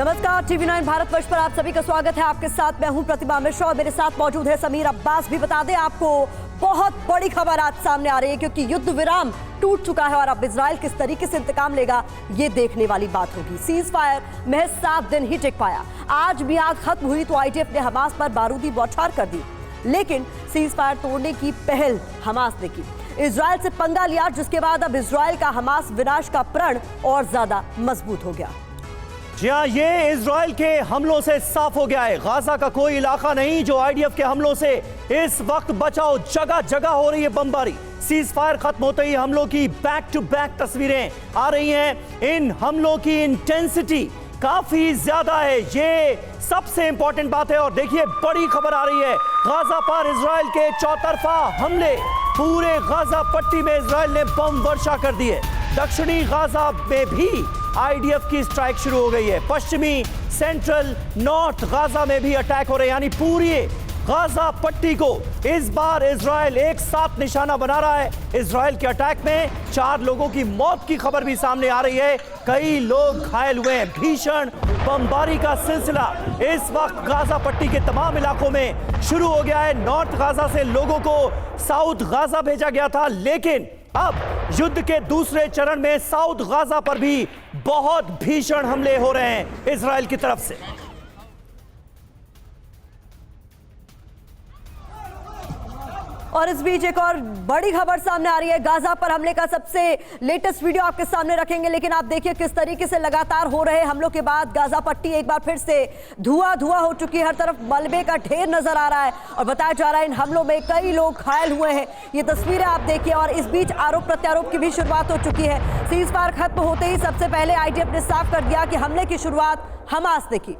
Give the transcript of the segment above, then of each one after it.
नमस्कार, टीवी 9 भारतवर्ष पर आप सभी का स्वागत है। आपके साथ मैं हूं प्रतिभा मिश्रा और मेरे साथ मौजूद है समीर अब्बास। भी बता दें आपको, बहुत बड़ी खबर आज सामने आ रही है क्योंकि युद्ध विराम टूट चुका है और अब इजराइल किस तरीके से इंतकाम लेगा ये देखने वाली बात होगी। सीज फायर महज 7 दिन ही टिक पाया। आज भी आग खत्म हुई तो आईडीएफ ने हमास पर बारूदी बौछार कर दी, लेकिन सीज फायर तोड़ने की पहल हमास ने की। इजराइल से पंगा लिया, जिसके बाद अब इजराइल का हमास विनाश का प्रण और ज्यादा मजबूत हो गया। जी हाँ, ये इजराइल के हमलों से साफ हो गया है। गाजा का कोई इलाका नहीं जो आईडीएफ के हमलों से इस वक्त बचाओ। जगह जगह हो रही है बमबारी। सीज फायर खत्म होते ही हमलों की बैक टू बैक तस्वीरें आ रही हैं। इन हमलों की इंटेंसिटी काफी ज्यादा है, ये सबसे इंपॉर्टेंट बात है। और देखिए, बड़ी खबर आ रही है, गाजा पर इजराइल के चौतरफा हमले। पूरे गाजा पट्टी में इजराइल ने बम वर्षा कर दी है। दक्षिणी गाजा में भी आईडीएफ की स्ट्राइक शुरू हो गई है। पश्चिमी, सेंट्रल, नॉर्थ गाजा में भी अटैक हो रहे हैं। यानी पूरी गाजा पट्टी को इस बार इजराइल एक साथ निशाना बना रहा है। इजराइल के अटैक में 4 लोगों की मौत की खबर भी सामने आ रही है। कई लोग घायल हुए हैं। भीषण बमबारी का सिलसिला इस वक्त गाजा पट्टी के तमाम इलाकों में शुरू हो गया है। नॉर्थ गाजा से लोगों को साउथ गाजा भेजा गया था, लेकिन अब युद्ध के दूसरे चरण में साउथ गाजा पर भी बहुत भीषण हमले हो रहे हैं इजराइल की तरफ से। और इस बीच एक और बड़ी खबर सामने आ रही है। गाजा पर हमले का सबसे लेटेस्ट वीडियो आपके सामने रखेंगे, लेकिन आप देखिए किस तरीके से लगातार हो रहे हमलों के बाद गाजा पट्टी एक बार फिर से धुआं धुआं हो चुकी है। हर तरफ मलबे का ढेर नजर आ रहा है और बताया जा रहा है इन हमलों में कई लोग घायल हुए हैं। ये तस्वीरें आप देखिए। और इस बीच आरोप प्रत्यारोप की भी शुरुआत हो चुकी है। सीज फायर खत्म होते ही सबसे पहले आईडीएफ ने साफ कर दिया कि हमले की शुरुआत हमास ने की।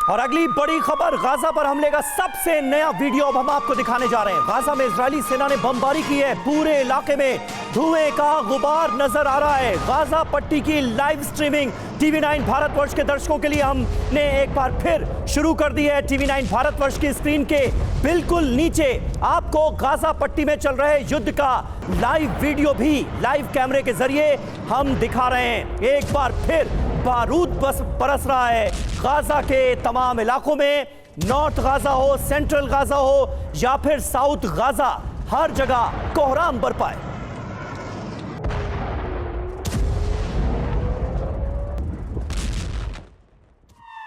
और अगली बड़ी खबर, गाजा पर हमले का सबसे नया वीडियो अब हम आपको दिखाने जा रहे हैं। गाजा में इजरायली सेना ने बमबारी की है। पूरे इलाके में धुएं का गुबार नजर आ रहा है। गाजा पट्टी की लाइव स्ट्रीमिंग टीवी 9 भारतवर्ष के दर्शकों के लिए हमने एक बार फिर शुरू कर दी है। टीवी 9 भारतवर्ष की स्क्रीन के बिल्कुल नीचे आपको गाजा पट्टी में चल रहे युद्ध का लाइव वीडियो भी लाइव कैमरे के जरिए हम दिखा रहे हैं। एक बार फिर बारूद बरस रहा है गाजा के तमाम इलाकों में। नॉर्थ गाजा हो, सेंट्रल गाजा हो या फिर साउथ गाजा, हर जगह कोहराम बरपा है।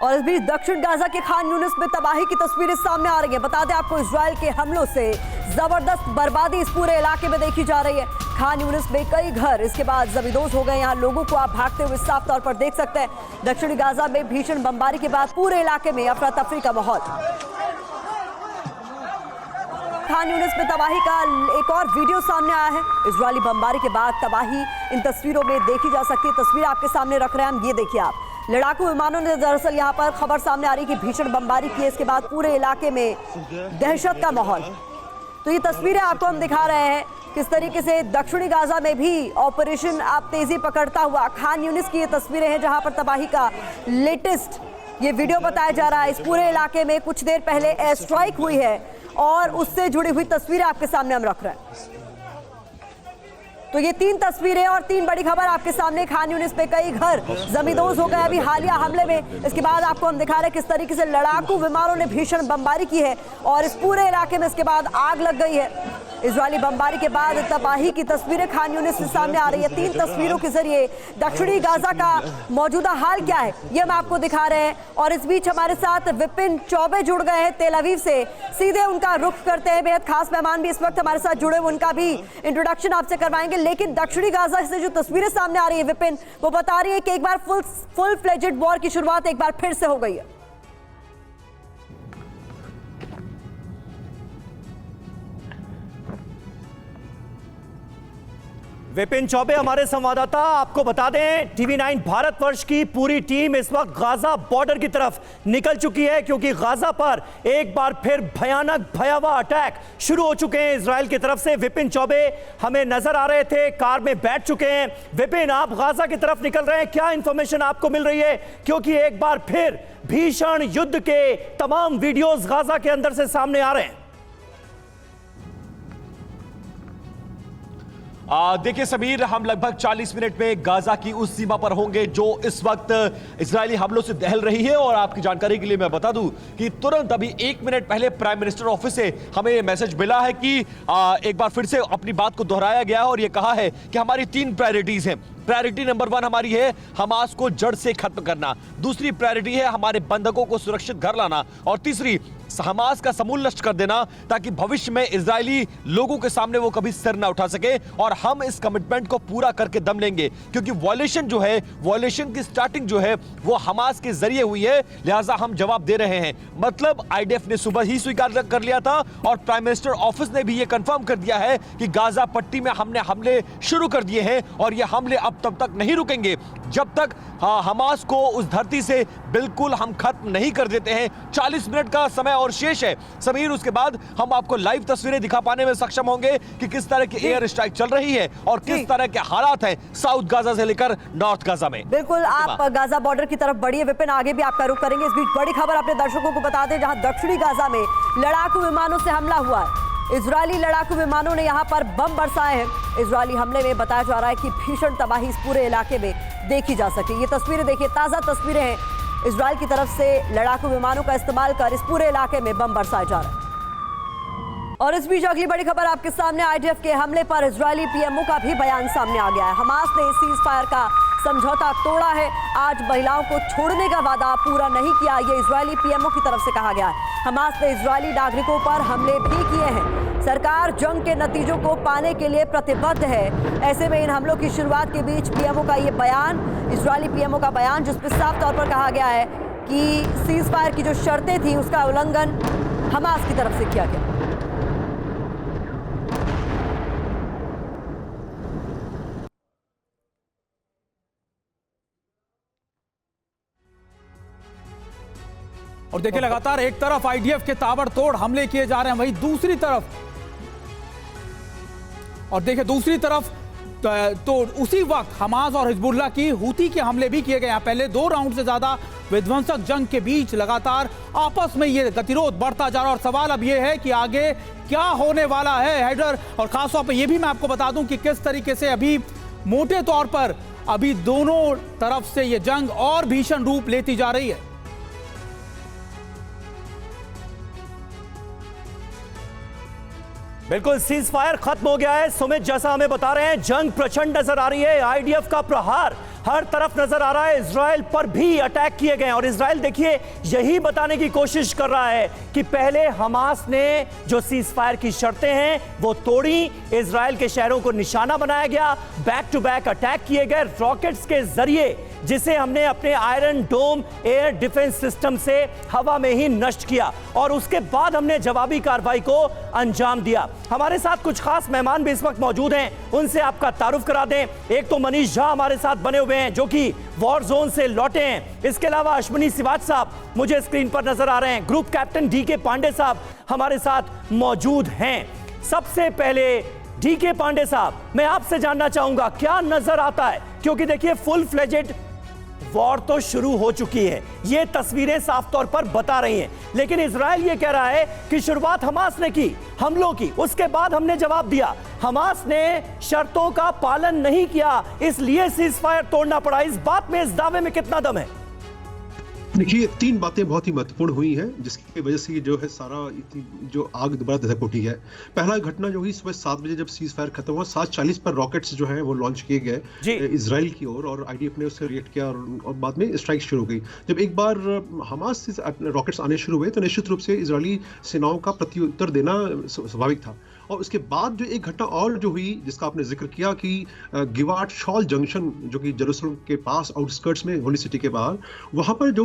और इस बीच दक्षिण गाजा के खान यूनिस में तबाही की तस्वीरें सामने आ रही हैं। बता दें आपको, इजराइल के हमलों से जबरदस्त बर्बादी इस पूरे इलाके में देखी जा रही है। खान यूनिस में कई घर इसके बाद जमींदोज हो गए। यहाँ लोगों को आप भागते हुए साफ तौर पर देख सकते हैं। दक्षिणी गाजा में भीषण बमबारी के बाद पूरे इलाके में अफरा तफरी का माहौल। खान यूनिस में तबाही का एक और वीडियो सामने आया है। इजरायली बमबारी के बाद तबाही इन तस्वीरों में देखी जा सकती है। तस्वीर आपके सामने रख रहे हैं हम, ये देखिए आप। लड़ाकू विमानों ने दरअसल यहाँ पर खबर सामने आ रही है कि भीषण बमबारी की है। इसके बाद पूरे इलाके में दहशत का माहौल। तो ये तस्वीरें आपको हम दिखा रहे हैं किस तरीके से दक्षिणी गाजा में भी ऑपरेशन आप तेजी पकड़ता हुआ। खान यूनिस की ये तस्वीरें हैं जहां पर तबाही का लेटेस्ट ये वीडियो बताया जा रहा है। इस पूरे इलाके में कुछ देर पहले एयर स्ट्राइक हुई है और उससे जुड़ी हुई तस्वीरें आपके सामने हम रख रहे हैं। तो ये 3 तस्वीरें और 3 बड़ी खबर आपके सामने। खान यूनिस पे कई घर जमींदोज हो गए अभी हालिया हमले में। इसके बाद आपको हम दिखा रहे हैं किस तरीके से लड़ाकू विमानों ने भीषण बमबारी की है और इस पूरे इलाके में इसके बाद आग लग गई है। इजरायली बमबारी के बाद तबाही की तस्वीरें खान यूनिस से सामने आ रही है। 3 तस्वीरों के जरिए दक्षिणी गाजा का मौजूदा हाल क्या है ये हम आपको दिखा रहे हैं। और इस बीच हमारे साथ विपिन चौबे जुड़ गए हैं तेल अवीव से। सीधे उनका रुख करते हैं। बेहद खास मेहमान भी इस वक्त हमारे साथ जुड़े, उनका भी इंट्रोडक्शन आपसे करवाएंगे। लेकिन दक्षिणी गाजा से जो तस्वीरें सामने आ रही है विपिन, वो बता रही है कि एक बार फुल फ्लेजेड वॉर की शुरुआत एक बार फिर से हो गई है। विपिन चौबे हमारे संवाददाता, आपको बता दें टीवी 9 भारतवर्ष की पूरी टीम इस वक्त गाजा बॉर्डर की तरफ निकल चुकी है क्योंकि गाजा पर एक बार फिर भयानक भयावह अटैक शुरू हो चुके हैं इजराइल की तरफ से। विपिन चौबे हमें नजर आ रहे थे, कार में बैठ चुके हैं। विपिन, आप गाजा की तरफ निकल रहे हैं, क्या इंफॉर्मेशन आपको मिल रही है? क्योंकि एक बार फिर भीषण युद्ध के तमाम वीडियोस गाजा के अंदर से सामने आ रहे हैं। देखिए समीर, हम लगभग 40 मिनट में गाजा की उस सीमा पर होंगे जो इस वक्त इजरायली हमलों से दहल रही है। और आपकी जानकारी के लिए मैं बता दूं कि तुरंत अभी 1 मिनट पहले प्राइम मिनिस्टर ऑफिस से हमें यह मैसेज मिला है कि एक बार फिर से अपनी बात को दोहराया गया और यह कहा है कि हमारी 3 प्रायोरिटीज हैं। प्रायोरिटी नंबर 1 हमारी है हमास को जड़ से खत्म करना, दूसरी प्रायोरिटी है हमारे बंधकों को सुरक्षित घर लाना, और तीसरी हमास का समूल नष्ट कर देना ताकि भविष्य में इजरायली लोगों के सामने वो कभी सिर ना उठा सके। और हम इस कमिटमेंट को पूरा करके दम लेंगे, क्योंकि वॉयलेशन जो है, वॉयलेशन की स्टार्टिंग जो है वो हमास के जरिए हुई है, लिहाजा हम जवाब दे रहे हैं। मतलब आईडीएफ ने सुबह ही स्वीकार कर लिया था और प्राइम मिनिस्टर ऑफिस ने भी ये कंफर्म कर दिया है कि गाजा पट्टी में हमने हमले शुरू कर दिए हैं और ये हमले अब तब तक नहीं रुकेंगे जब तक हमास को उस धरती से बिल्कुल हम खत्म नहीं कर देते हैं। 40 मिनट का समय और शेष है समीर, उसके बाद हम आपको लाइव तस्वीरें दिखा पाने में सक्षम होंगे कि किस तरह की एयर स्ट्राइक चल रही है और किस तरह के हालात हैं साउथ गाजा से लेकर नॉर्थ गाजा में। बिल्कुल, आप गाजा बॉर्डर की तरफ बढ़िए विपिन, आगे भी आपका रुख करेंगे। इस बीच बड़ी खबर अपने दर्शकों को बता दें, जहां दक्षिणी गाजा में लड़ाकू विमानों से हमला हुआ है। इजरायली लड़ाकू विमानों ने यहां पर बम बरसाए हैं। इजरायली हमले में बताया जा रहा है कि भीषण तबाही इस पूरे इलाके में देखी जा सके। ये तस्वीरें देखिए, ताजा तस्वीरें हैं। इजरायल की तरफ से लड़ाकू विमानों का इस्तेमाल कर इस पूरे इलाके में बम बरसाए जा रहे हैं। और इस बीच अगली बड़ी खबर आपके सामने, आईडीएफ के हमले पर इजरायली पीएमओ का भी बयान सामने आ गया है। हमास ने सीज फायर का समझौता तोड़ा है, आज महिलाओं को छोड़ने का वादा पूरा नहीं किया, ये इजरायली पीएमओ की तरफ से कहा गया है। हमास ने इजरायली नागरिकों पर हमले भी किए हैं। सरकार जंग के नतीजों को पाने के लिए प्रतिबद्ध है। ऐसे में इन हमलों की शुरुआत के बीच पीएमओ का ये बयान, इजरायली पीएमओ का बयान, जिसमें साफ तौर पर कहा गया है कि सीज फायर की जो शर्तें थी उसका उल्लंघन हमास की तरफ से किया गया। और देखिए, लगातार एक तरफ आईडीएफ के ताबड़तोड़ हमले किए जा रहे हैं, वहीं दूसरी तरफ तो उसी वक्त हमास और हिजबुल्लाह की हूती के हमले भी किए गए हैं। पहले 2 राउंड से ज्यादा विध्वंसक जंग के बीच लगातार आपस में ये गतिरोध बढ़ता जा रहा है। और सवाल अब ये है कि आगे क्या होने वाला है हैदर। और खासतौर पर यह भी मैं आपको बता दूं कि किस तरीके से अभी मोटे तौर पर अभी दोनों तरफ से ये जंग और भीषण रूप लेती जा रही है। बिल्कुल, सीज फायर खत्म हो गया है सुमित, जैसा हमें बता रहे हैं। जंग प्रचंड नजर आ रही है, आईडीएफ का प्रहार हर तरफ नजर आ रहा है। इजराइल पर भी अटैक किए गए और इजराइल देखिए यही बताने की कोशिश कर रहा है कि पहले हमास ने जो सीज फायर की शर्तें हैं वो तोड़ी, इजराइल के शहरों को निशाना बनाया गया, बैक टू बैक अटैक किए गए रॉकेट्स के जरिए, जिसे हमने अपने आयरन डोम एयर डिफेंस सिस्टम से हवा में ही नष्ट किया और उसके बाद हमने जवाबी कार्रवाई को अंजाम दिया। हमारे साथ कुछ खास मेहमान भी इस वक्त मौजूद हैं, उनसे आपका तारुफ करा दें। एक तो मनीष झा हमारे साथ बने हुए हैं जो कि वॉर जोन से लौटे हैं। इसके अलावा अश्विनी सिवाच साहब मुझे स्क्रीन पर नजर आ रहे हैं। ग्रुप कैप्टन डीके पांडे साहब हमारे साथ मौजूद हैं। सबसे पहले डीके पांडे साहब, मैं आपसे जानना चाहूंगा क्या नजर आता है, क्योंकि देखिए फुल फ्लेजेड वॉर तो शुरू हो चुकी है, ये तस्वीरें साफ तौर पर बता रही हैं, लेकिन इजराइल ये कह रहा है कि शुरुआत हमास ने की हमलों की, उसके बाद हमने जवाब दिया। हमास ने शर्तों का पालन नहीं किया, इसलिए सीज फायर तोड़ना पड़ा। इस बात में, इस दावे में कितना दम है? देखिए, 3 बातें बहुत ही महत्वपूर्ण हुई हैं जिसकी वजह से जो है सारा जो आग दोबारा दहक उठी है। पहला घटना जो हुई सुबह 7 बजे जब सीज फायर खत्म हुआ, 7:40 पर रॉकेट्स जो हैं वो लॉन्च किए गए इजराइल की ओर और आईडीएफ ने उससे रिएक्ट किया और बाद में स्ट्राइक शुरू हो गई। जब एक बार हमास से रॉकेट्स आने शुरू हुए तो निश्चित रूप से इजरायली सेनाओं का प्रत्युत्तर देना स्वाभाविक था। और उसके बाद जो एक घटना और जो हुई जिसका आपने जिक्र किया कि गिवाट शॉल जंक्शन जो कि जेरूसलम के पास आउटस्कर्ट्स में होली सिटी के बाहर, वहां पर जो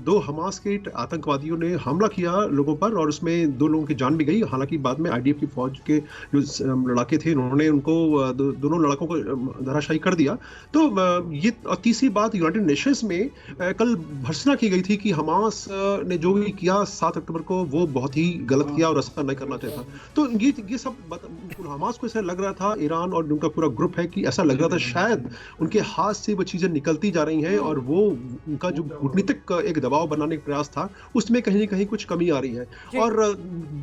2 हमास के आतंकवादियों ने हमला किया लोगों पर और उसमें 2 लोगों की जान भी गई। हालांकि बाद में आईडीएफ की फौज के जो लड़ाके थे उन्होंने उनको दोनों लड़कों को धराशायी कर दिया। तो ये तीसरी बात, यूनाइटेड नेशंस में कल भर्त्सना की गई थी कि हमास ने जो भी किया 7 अक्टूबर को वो बहुत ही गलत किया और ऐसा नहीं करना चाहिए था। तो ये ये सब हमास को ऐसा लग रहा था, ईरान और उनका पूरा ग्रुप है कि ऐसा लग रहा था शायद उनके हाथ से वो चीजें निकलती जा रही हैं और वो उनका जो कूटनीतिक एक दबाव बनाने का प्रयास था उसमें कहीं ना कहीं कुछ कमी आ रही है। और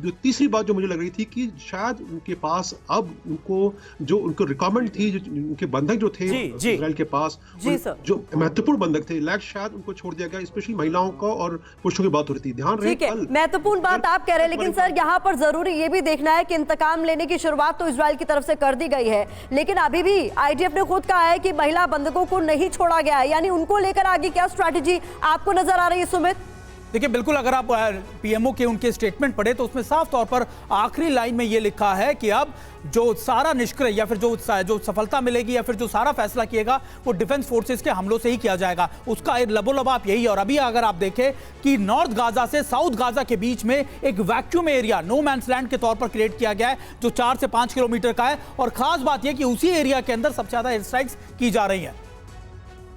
जो तीसरी बात जो मुझे लग रही थी कि शायद उनके पास अब उनको रिक्वायरमेंट थी, जो उनके बंधक जो थे इजराइल के पास, जो महत्वपूर्ण बंधक थे, शायद उनको छोड़ दिया गया, स्पेशली महिलाओं का और पुरुषों की बात हो रही थी। ध्यान रहे कल महत्वपूर्ण बात आप कह रहे हैं, लेकिन सर यहाँ पर जरूरी ये भी देखना है कि इंतकाम लेने की शुरुआत तो इजराइल की तरफ से कर दी गई है, लेकिन अभी भी आईडीएफ ने खुद कहा है कि महिला बंधकों को नहीं छोड़ा गया है, यानी उनको लेकर आगे क्या स्ट्रैटेजी आपको नजर आ रही है सुमित? देखिए बिल्कुल, अगर आप पीएमओ के उनके स्टेटमेंट पढ़े तो उसमें साफ तौर पर आखिरी लाइन में ये लिखा है कि अब जो सारा निष्क्रिय या फिर जो सफलता मिलेगी या फिर जो सारा फैसला किएगा वो डिफेंस फोर्सेस के हमलों से ही किया जाएगा। उसका लबोलबाप यही है। और अभी अगर आप देखें कि नॉर्थ गाजा से साउथ गाजा के बीच में एक vacuum area, no man's land के तौर पर क्रिएट किया गया है, जो 4 से 5 किलोमीटर का है। और खास बात यह कि उसी एरिया के अंदर सबसे ज्यादा एयर स्ट्राइक्स की जा रही है।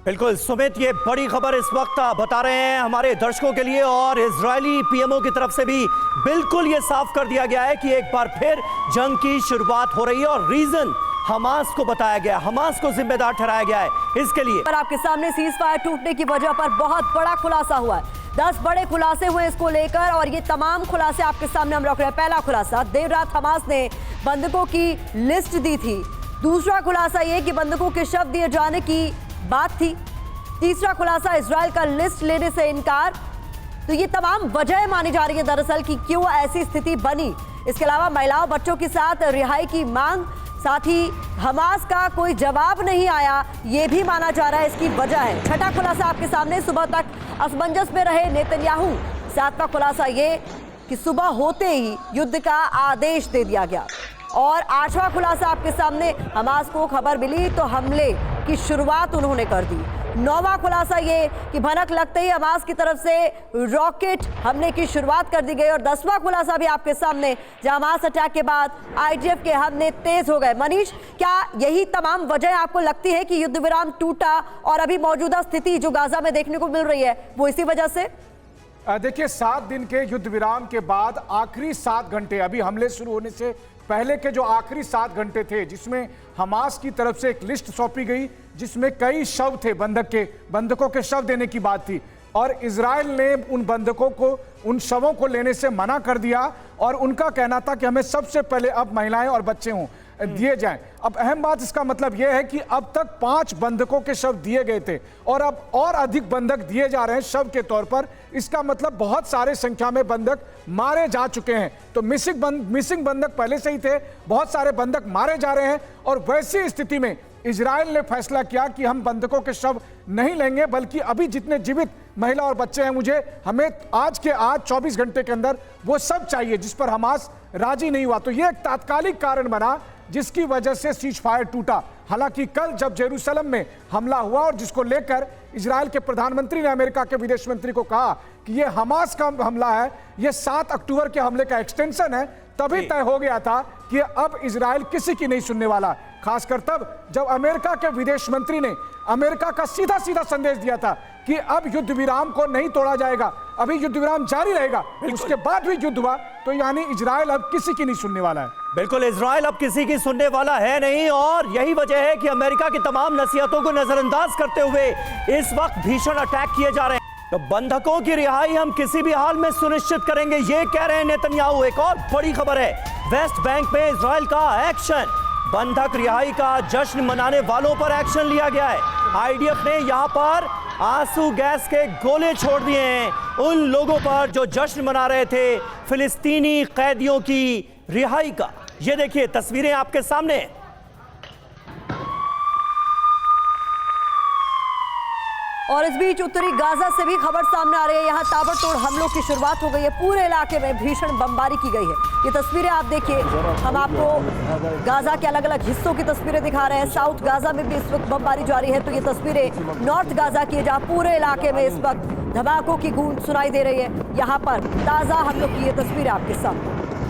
बिल्कुल सुमित, ये बड़ी खबर इस वक्त बता रहे हैं हमारे दर्शकों के लिए, और इजरायली पीएमओ की तरफ से भी बिल्कुल ये साफ कर दिया गया है कि एक बार फिर जंग की शुरुआत हो रही है और रीजन हमास को बताया गया, हमास को जिम्मेदार ठहराया गया है इसके लिए। पर आपके सामने सीज फायर टूटने की वजह पर बहुत बड़ा खुलासा हुआ है। 10 बड़े खुलासे हुए इसको लेकर और ये तमाम खुलासे आपके सामने हम रख रहे हैं। पहला खुलासा, देर रात हमास ने बंधकों की लिस्ट दी थी। दूसरा खुलासा ये कि बंधकों के शव दिए जाने की बात थी। तीसरा खुलासा, इजराइल का लिस्ट लेने से इनकार। तो ये तमाम वजह मानी जा रही है दरअसल कि क्यों ऐसी स्थिति बनी। इसके अलावा महिलाओं बच्चों के साथ रिहाई की मांग, साथ ही हमास का कोई जवाब नहीं आया, ये भी माना जा रहा है इसकी वजह है। छठा खुलासा आपके सामने, सुबह तक असमंजस में रहे नेतन्याहू। सातवां खुलासा ये कि सुबह होते ही युद्ध का आदेश दे दिया गया। और आठवां खुलासा आपके सामने, हमास को खबर मिली तो हमले की शुरुआत उन्होंने कर दी। नौवां खुलासा ये कि भनक लगते ही हमास की तरफ से रॉकेट हमले की शुरुआत कर दी गई। और 10वां खुलासा भी आपके सामने, जहां हमास अटैक के बाद आईडीएफ के हमले तेज हो गए। मनीष, क्या यही तमाम वजह आपको लगती है कि युद्ध विराम टूटा और अभी मौजूदा स्थिति जो गाजा में देखने को मिल रही है वो इसी वजह से? देखिए, 7 दिन के युद्ध विराम के बाद आखिरी 7 घंटे, अभी हमले शुरू होने से पहले के जो आखिरी 7 घंटे थे, जिसमें हमास की तरफ से एक लिस्ट सौंपी गई जिसमें कई शव थे, बंधकों के शव देने की बात थी, और इजराइल ने उन बंधकों को, उन शवों को लेने से मना कर दिया और उनका कहना था कि हमें सबसे पहले अब महिलाएं और बच्चे दिए जाएं। अब अहम बात इसका मतलब यह है कि अब तक 5 बंधकों के शव दिए गए थे और अब और अधिक बंधक दिए जा रहे हैं शव के तौर पर। इसका मतलब बहुत सारे संख्या में बंधक मारे जा चुके हैं। तो मिसिंग बंधक पहले से ही थे, बहुत सारे बंधक मारे जा रहे हैं। और वैसी स्थिति में इजराइल ने फैसला किया कि हम बंधकों के शव नहीं लेंगे, बल्कि अभी जितने जीवित महिला और बच्चे हैं, हमें आज 24 घंटे के अंदर वो सब चाहिए, जिस पर हमास राजी नहीं हुआ। तो ये एक तात्कालिक कारण बना जिसकी वजह से सीज फायर टूटा। हालांकि कल जब जेरूसलम में हमला हुआ और जिसको लेकर इजराइल के प्रधानमंत्री ने अमेरिका के विदेश मंत्री को कहा कि ये हमास का हमला है, ये 7 अक्टूबर के हमले का एक्सटेंशन है, तभी तय हो गया था कि अब इजराइल किसी की नहीं सुनने वाला। खासकर तब जब अमेरिका के विदेश मंत्री ने अमेरिका का सीधा संदेश दिया था कि अब युद्ध विराम को नहीं तोड़ा जाएगा, अभी युद्ध विराम जारी रहेगा। उसके बाद भी युद्ध हुआ, तो यानी इजराइल अब किसी की नहीं सुनने वाला है। बिल्कुल, इजराइल अब किसी की सुनने वाला है नहीं, और यही वजह है कि अमेरिका की तमाम नसीहतों को नजरअंदाज करते हुए इस वक्त भीषण अटैक किए जा रहे हैं। तो बंधकों की रिहाई हम किसी भी हाल में सुनिश्चित करेंगे, ये कह रहे हैं नेतन्याहू। एक और बड़ी खबर है, वेस्ट बैंक में इजराइल का एक्शन, बंधक रिहाई का जश्न मनाने वालों पर एक्शन लिया गया है। आईडीएफ ने यहां पर आंसू गैस के गोले छोड़ दिए हैं उन लोगों पर जो जश्न मना रहे थे फिलिस्तीनी कैदियों की रिहाई का। ये देखिए तस्वीरें आपके सामने। और इस बीच उत्तरी गाजा से भी खबर सामने आ रही है, यहाँ ताबड़तोड़ हमलों की शुरुआत हो गई है। पूरे इलाके में भीषण बमबारी की गई है। ये तस्वीरें आप देखिए, हम आपको गाजा के अलग अलग हिस्सों की तस्वीरें दिखा रहे हैं। साउथ गाजा में भी इस वक्त बमबारी जारी है, तो ये तस्वीरें नॉर्थ गाजा की है, जहाँ पूरे इलाके में इस वक्त धमाकों की गूंज सुनाई दे रही है। यहाँ पर ताज़ा हमलों की ये तस्वीरें आपके सामने।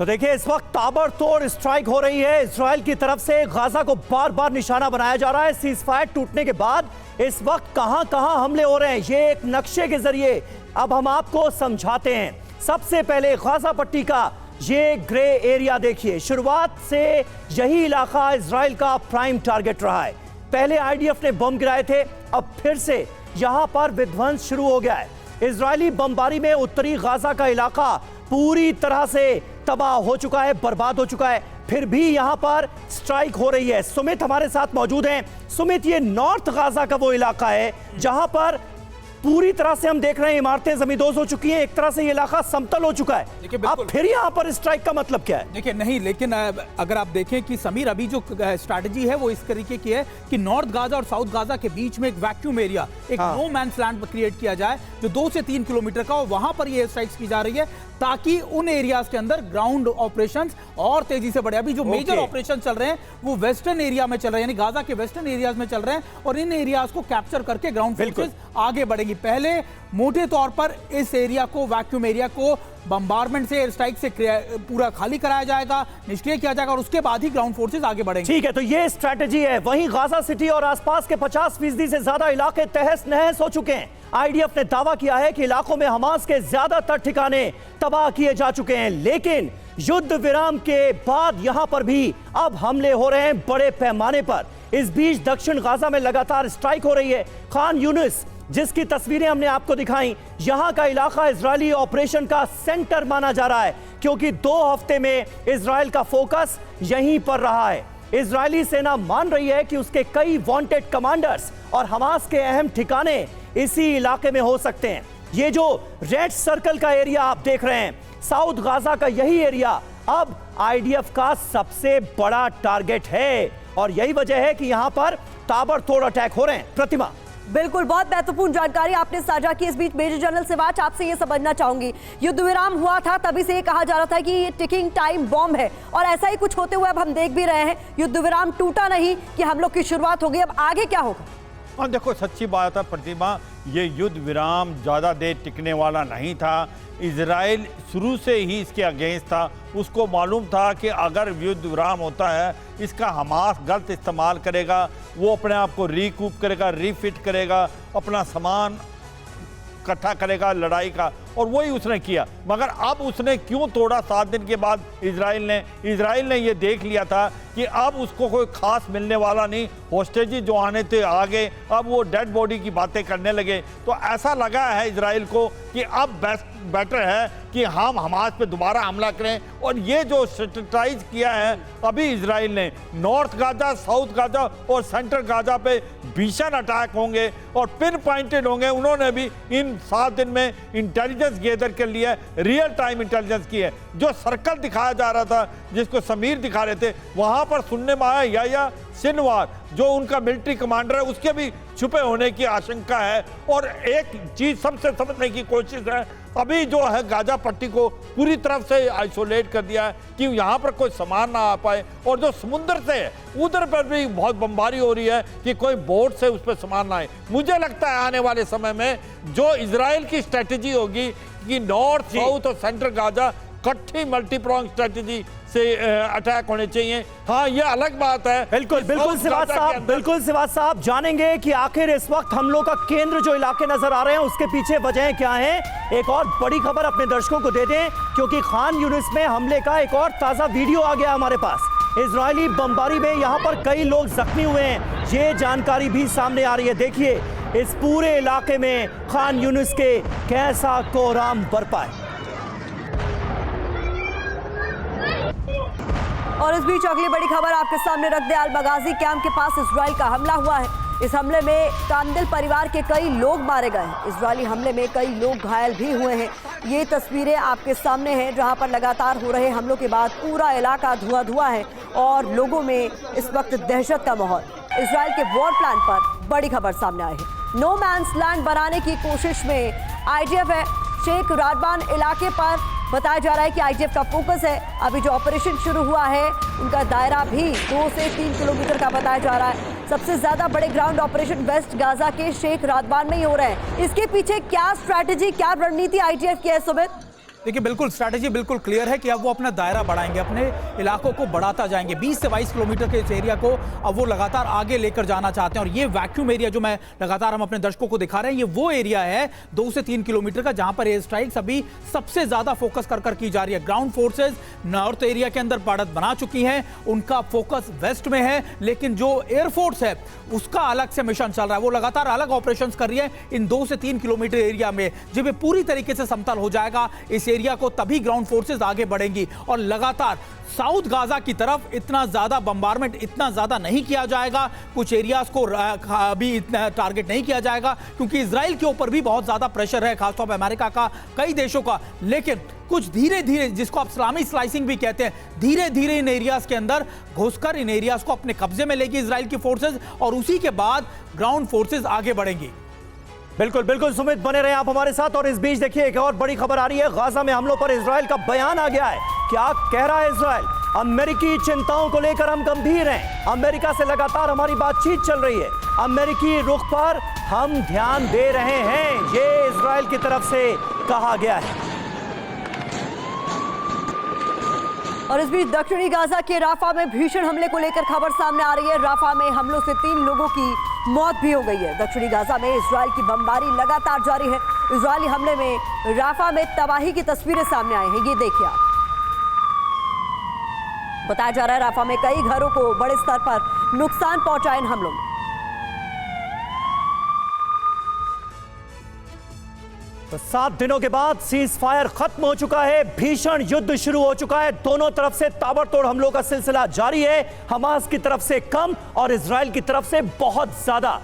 तो देखिए इस वक्त ताबड़तोड़ स्ट्राइक हो रही है इजराइल की तरफ से। गाजा को बार बार निशाना बनाया जा रहा है। सीज फायर टूटने के बाद इस वक्त कहां कहां हमले हो रहे हैं, ये एक नक्शे के जरिए अब हम आपको समझाते हैं। सबसे पहले गाजा पट्टी का ये ग्रे एरिया देखिए। शुरुआत से यही इलाका इजराइल का प्राइम टारगेट रहा है। पहले आईडीएफ ने बम गिराए थे, अब फिर से यहां पर विध्वंस शुरू हो गया है। इजरायली बमबारी में उत्तरी गाजा का इलाका पूरी तरह से तबाह हो चुका है, बर्बाद हो चुका है। फिर भी यहां पर स्ट्राइक हो रही है। सुमित हमारे साथ मौजूद हैं। सुमित, ये नॉर्थ गाजा का वो इलाका है जहां पर पूरी तरह से हम देख रहे हैं इमारतें जमींदोज हो चुकी हैं, एक तरह से ये इलाका समतल हो चुका है। अब फिर यहाँ पर स्ट्राइक का मतलब क्या है? देखिए नहीं, लेकिन अगर आप देखें कि समीर अभी जो स्ट्रैटेजी है वो इस तरीके की है कि नॉर्थ गाजा और साउथ गाजा के बीच में एक वैक्यूम एरिया, एक नो मैंस लैंड क्रिएट किया जाए जो 2 से 3 किलोमीटर का, और वहां पर ये स्ट्राइक्स की जा रही है ताकि उन एरियाज के अंदर ग्राउंड ऑपरेशंस और तेजी से बढ़े। अभी जो मेजर ऑपरेशन चल रहे हैं वो वेस्टर्न एरिया में चल रहे हैं, यानी गाजा के वेस्टर्न एरियाज में चल रहे हैं, और इन एरियाज को कैप्चर करके ग्राउंड फोर्सेस आगे बढ़ेगी। पहले मोटे तौर पर इस एरिया को, वैक्यूम एरिया को बम्बारमेंट से, एयर स्ट्राइक से पूरा खाली कराया जाएगा, निष्क्रिय किया जाएगा, और उसके बाद ही ग्राउंड फोर्सेस आगे बढ़ेंगे। ठीक है, तो ये स्ट्रैटेजी है। वहीं गाजा सिटी और आसपास के 50% से ज्यादा इलाके तहस नहस हो चुके हैं। आईडीएफ ने दावा किया है कि इलाकों में हमास के ज्यादातर ठिकाने तबाह किए जा चुके हैं, लेकिन युद्ध विराम के बाद यहां पर भी अब हमले हो रहे हैं बड़े पैमाने पर। इस बीच दक्षिण गाजा में लगातार स्ट्राइक हो रही है। खान यूनिस, जिसकी तस्वीरें हमने आपको दिखाई, यहां का इलाका इजरायली ऑपरेशन का सेंटर माना जा रहा है, क्योंकि 2 हफ्ते में इजराइल का फोकस यहीं पर रहा है। इजरायली सेना मान रही है कि उसके कई वांटेड कमांडर्स और हमास के अहम ठिकाने इसी इलाके में हो सकते हैं। ये जो रेड सर्कल का एरिया आप देख रहे हैं, साउथ गाजा का यही एरिया अब आईडीएफ का सबसे बड़ा टारगेट है, और यही वजह है कि यहां पर ताबड़तोड़ अटैक हो रहे हैं। प्रतिमा, बिल्कुल, बहुत महत्वपूर्ण जानकारी आपने साझा की। इस बीच मेजर जनरल सिवाच, आपसे ये समझना चाहूंगी, युद्ध विराम हुआ था, तभी से ये कहा जा रहा था कि ये टिकिंग टाइम बॉम्ब है, और ऐसा ही कुछ होते हुए अब हम देख भी रहे हैं। युद्ध विराम टूटा नहीं कि हम लोग की शुरुआत हो गई, अब आगे क्या होगा? हाँ देखो, सच्ची बात है प्रतिमा, ये युद्ध विराम ज़्यादा देर टिकने वाला नहीं था। इजराइल शुरू से ही इसके अगेंस्ट था। उसको मालूम था कि अगर युद्ध विराम होता है, इसका हमास गलत इस्तेमाल करेगा, वो अपने आप को रिकूप करेगा, रिफिट करेगा, अपना सामान इकट्ठा करेगा लड़ाई का, और वही उसने किया। मगर अब उसने क्यों तोड़ा 7 दिन के बाद इजराइल ने ये देख लिया था कि अब उसको कोई खास मिलने वाला नहीं, होस्टेजी जो आने थे आ गए, अब वो डेड बॉडी की बातें करने लगे। तो ऐसा लगा है इजराइल को कि अब बेटर है कि हम हमास पे दोबारा हमला करें, और ये जो स्ट्रेटेजाइज किया है अभी इजराइल ने, नॉर्थ गाजा, साउथ गाजा और सेंट्रल गाजा पे भीषण अटैक होंगे और पिन पॉइंटेड होंगे। उन्होंने भी इन 7 दिन में इंटेलिजेंस गैदर कर लिया, रियल टाइम इंटेलिजेंस की है। जो सर्कल दिखाया जा रहा था, जिसको समीर दिखा रहे थे, वहां पर सुनने में आया याह्या सिनवार, जो उनका मिलिट्री कमांडर है, उसके भी छुपे होने की आशंका है। और एक चीज सबसे समझने की कोशिश है, अभी जो है गाजा पट्टी को पूरी तरफ से आइसोलेट कर दिया है कि यहाँ पर कोई सामान ना आ पाए, और जो समुद्र से है उधर पर भी बहुत बमबारी हो रही है कि कोई बोट से उस पर सामान ना आए। मुझे लगता है आने वाले समय में जो इजराइल की स्ट्रेटेजी होगी कि नॉर्थ, साउथ और सेंट्रल गाजा इकट्ठी मल्टीप्रॉन्ग स्ट्रेटेजी से अटैक होने चाहिए। हाँ, ये अलग बात है। बिल्कुल सिवाच साहब, जानेंगे कि आखिर इस वक्त हमलों का केंद्र जो इलाके नजर आ रहे हैं उसके पीछे वजह क्या है। एक और बड़ी खबर अपने दर्शकों को दे दें, क्योंकि खान यूनिस में हमले का एक और ताजा वीडियो आ गया हमारे पास। इजरायली बमबारी में यहां पर कई लोग जख्मी हुए हैं, ये जानकारी भी सामने आ रही है। देखिए इस पूरे इलाके में खान यूनिस के कैसा कोहराम बरपा है। और इस बीच अगली बड़ी खबर आपके सामने रख दे, अल मगाजी कैंप के पास इजराइल का हमला हुआ है। इस हमले में कांदिल परिवार के कई लोग मारे गए हैं। इजरायली हमले में कई लोग घायल भी हुए हैं। ये तस्वीरें आपके सामने हैं, जहां पर लगातार हो रहे हमलों के बाद पूरा इलाका धुआं है और लोगों में इस वक्त दहशत का माहौल। इजराइल के वॉर प्लान पर बड़ी खबर सामने आई है। नो मैंस लैंड बनाने की कोशिश में आईडीएफ है। शेख रादबान इलाके पर बताया जा रहा है कि आईडीएफ का फोकस है। अभी जो ऑपरेशन शुरू हुआ है उनका दायरा भी 2 से 3 किलोमीटर का बताया जा रहा है। सबसे ज्यादा बड़े ग्राउंड ऑपरेशन वेस्ट गाजा के शेख रादबान में ही हो रहे हैं। इसके पीछे क्या स्ट्रैटेजी, क्या रणनीति आईडीएफ की है सुमित? देखिए बिल्कुल स्ट्रैटेजी बिल्कुल क्लियर है कि अब वो अपना दायरा बढ़ाएंगे, अपने इलाकों को बढ़ाता जाएंगे। 20 से 22 किलोमीटर के इस एरिया को अब वो लगातार आगे लेकर जाना चाहते हैं। और ये वैक्यूम एरिया जो मैं लगातार हम अपने दर्शकों को दिखा रहे हैं, ये वो एरिया है 2 से 3 किलोमीटर का जहां पर एयर स्ट्राइक्स अभी सबसे ज्यादा फोकस कर की जा रही है। ग्राउंड फोर्सेज नॉर्थ एरिया के अंदर बढ़त बना चुकी हैं, उनका फोकस वेस्ट में है, लेकिन जो एयरफोर्स है उसका अलग से मिशन चल रहा है। वो लगातार अलग ऑपरेशंस कर रही है इन 2 से 3 किलोमीटर एरिया में। जब ये पूरी तरीके से समतल हो जाएगा इस एरिया को, तभी ग्राउंड फोर्सेस आगे बढ़ेंगी और लगातार साउथ गाजा की तरफ इतना ज्यादा बम्बारमेंट इतना ज्यादा नहीं किया जाएगा। कुछ एरियाज को अभी इतना टारगेट नहीं किया जाएगा क्योंकि इजराइल के ऊपर भी बहुत ज्यादा प्रेशर है, खासतौर पर अमेरिका का, कई देशों का। लेकिन कुछ धीरे धीरे, जिसको आप इस्लामी स्लाइसिंग भी कहते हैं, धीरे धीरे इन एरियाज के अंदर घुसकर इन एरियाज को अपने कब्जे में लेगी इजराइल की फोर्सेज और उसी के बाद ग्राउंड फोर्सेज आगे बढ़ेंगी। बिल्कुल बिल्कुल सुमित, बने रहे आप हमारे साथ। और इस बीच देखिए एक और बड़ी खबर आ रही है, गाजा में हमलों पर इजराइल का बयान आ गया है। क्या कह रहा है इजराइल? अमेरिकी चिंताओं को लेकर हम गंभीर हैं, अमेरिका से लगातार हमारी बातचीत चल रही है, अमेरिकी रुख पर हम ध्यान दे रहे हैं, ये इजराइल की तरफ से कहा गया है। और इस बीच दक्षिणी गाजा के राफा में भीषण हमले को लेकर खबर सामने आ रही है। राफा में हमलों से 3 लोगों की मौत भी हो गई है। दक्षिणी गाजा में इजराइल की बमबारी लगातार जारी है। इजरायली हमले में राफा में तबाही की तस्वीरें सामने आई हैं, ये देखिए आप। बताया जा रहा है राफा में कई घरों को बड़े स्तर पर नुकसान पहुंचा इन हमलों में। तो 7 दिनों के बाद सीज फायर खत्म हो चुका है, भीषण युद्ध शुरू हो चुका है। दोनों तरफ से ताबड़तोड़ हमलों का सिलसिला जारी है, हमास की तरफ से कम और इजराइल की तरफ से बहुत ज्यादा।